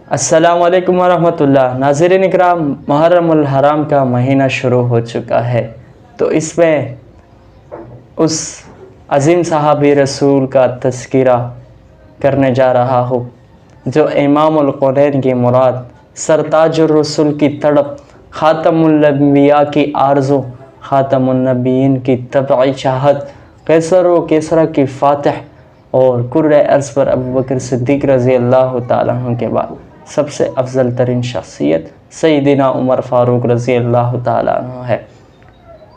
السلام علیکم ورحمۃ اللہ۔ ناظرین اکرام، محرم الحرام کا مہینہ شروع ہو چکا ہے، تو اس میں اس عظیم صحابی رسول کا تذکرہ کرنے جا رہا ہوں جو امام القونین کی مراد، سرتاج الرسل کی تڑپ، خاتم الانبیاء کی آرزو، خاتم النبیین کی طبعی چاہت، قیصر و کسریٰ کی فاتح اور کرۂ ارض پر ابوبکر صدیق رضی اللہ تعالیٰ عنہ کے بعد سب سے افضل ترین شخصیت سیدنا عمر فاروق رضی اللہ تعالیٰ عنہ ہے۔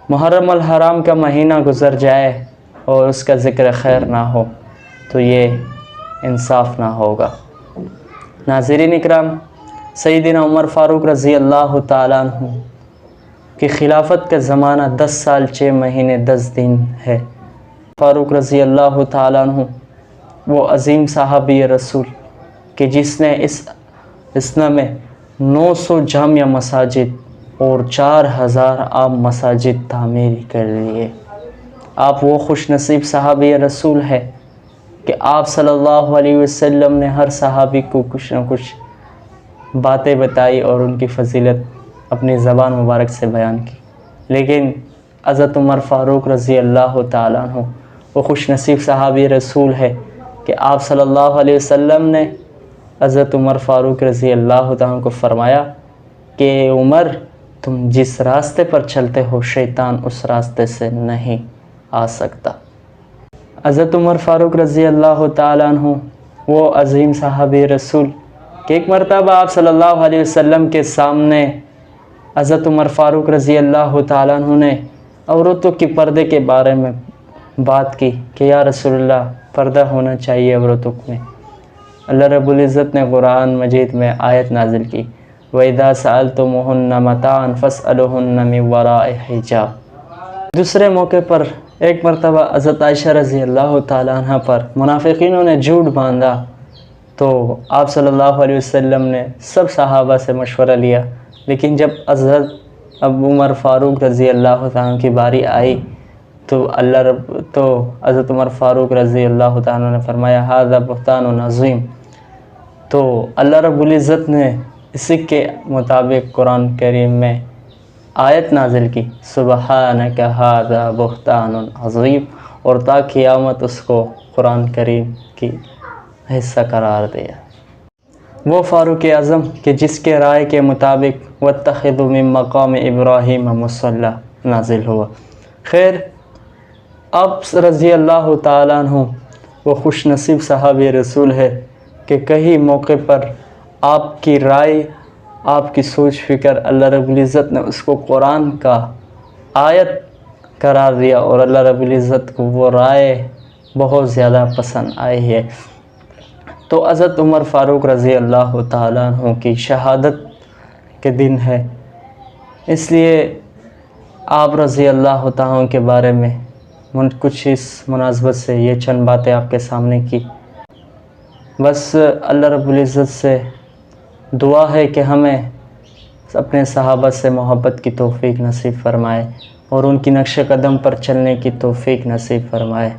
محرم الحرام کا مہینہ گزر جائے اور اس کا ذکر خیر نہ ہو تو یہ انصاف نہ ہوگا۔ ناظرین اکرام، سیدنا عمر فاروق رضی اللہ تعالیٰ عنہ کی خلافت کا زمانہ 10 سال 6 مہینے 10 دن ہے۔ فاروق رضی اللہ تعالیٰ عنہ وہ عظیم صحابی رسول کہ جس نے اس میں 900 جامع مساجد اور 4000 عام مساجد تعمیر کر لیے۔ آپ وہ خوش نصیب صحابی رسول ہے کہ آپ صلی اللہ علیہ وسلم نے ہر صحابی کو کچھ نہ کچھ باتیں بتائی اور ان کی فضیلت اپنی زبان مبارک سے بیان کی، لیکن حضرت عمر فاروق رضی اللہ تعالیٰ عنہ وہ خوش نصیب صحابی رسول ہے کہ آپ صلی اللہ علیہ وسلم نے حضرت عمر فاروق رضی اللہ تعالیٰ عنہ کو فرمایا کہ عمر، تم جس راستے پر چلتے ہو شیطان اس راستے سے نہیں آ سکتا۔ حضرت عمر فاروق رضی اللہ تعالیٰ عنہ وہ عظیم صحابی رسول کہ ایک مرتبہ آپ صلی اللہ علیہ وسلم کے سامنے حضرت عمر فاروق رضی اللہ تعالیٰ عنہ نے عورتوں کے پردے کے بارے میں بات کی کہ یا رسول اللہ، پردہ ہونا چاہیے عورتوں میں۔ اللہ رب العزت نے قرآن مجید میں آیت نازل کی، وَإِذَا سَأَلْتُمُوهُنَّ مَتَاعًا فَاسْأَلُوهُنَّ مِن وَرَاءِ حِجَابٍ۔ دوسرے موقع پر ایک مرتبہ حضرت عائشہ رضی اللہ تعالیٰ عنہ پر منافقینوں نے جھوٹ باندھا، تو آپ صلی اللہ علیہ وسلم نے سب صحابہ سے مشورہ لیا، لیکن جب حضرت عمر فاروق رضی اللہ تعالیٰ عنہ کی باری آئی تو حضرت عمر فاروق رضی اللہ تعالیٰ عنہ نے فرمایا ھذا بہتان عظیم۔ تو اللہ رب العزت نے اسی کے مطابق قرآن کریم میں آیت نازل کی، سبحانک ھذا بہتان عظیم، اور تا قیامت اس کو قرآن کریم کی حصہ قرار دیا۔ وہ فاروق اعظم کہ جس کے رائے کے مطابق واتخذوا من مقام ابراہیم مصلی نازل ہوا۔ خیر، آپ رضی اللہ تعالیٰ عنہ وہ خوش نصیب صحابی رسول ہے کہ کئی موقع پر آپ کی رائے، آپ کی سوچ فکر اللہ رب العزت نے اس کو قرآن کا آیت قرار دیا، اور اللہ رب العزت کو وہ رائے بہت زیادہ پسند آئی ہے۔ تو حضرت عمر فاروق رضی اللہ تعالیٰ عنہ کی شہادت کے دن ہے، اس لیے آپ رضی اللہ تعالیٰ عنہ کے بارے میں کچھ اس مناسبت سے یہ چند باتیں آپ کے سامنے کی۔ بس اللہ رب العزت سے دعا ہے کہ ہمیں اپنے صحابہ سے محبت کی توفیق نصیب فرمائے اور ان کی نقش قدم پر چلنے کی توفیق نصیب فرمائے۔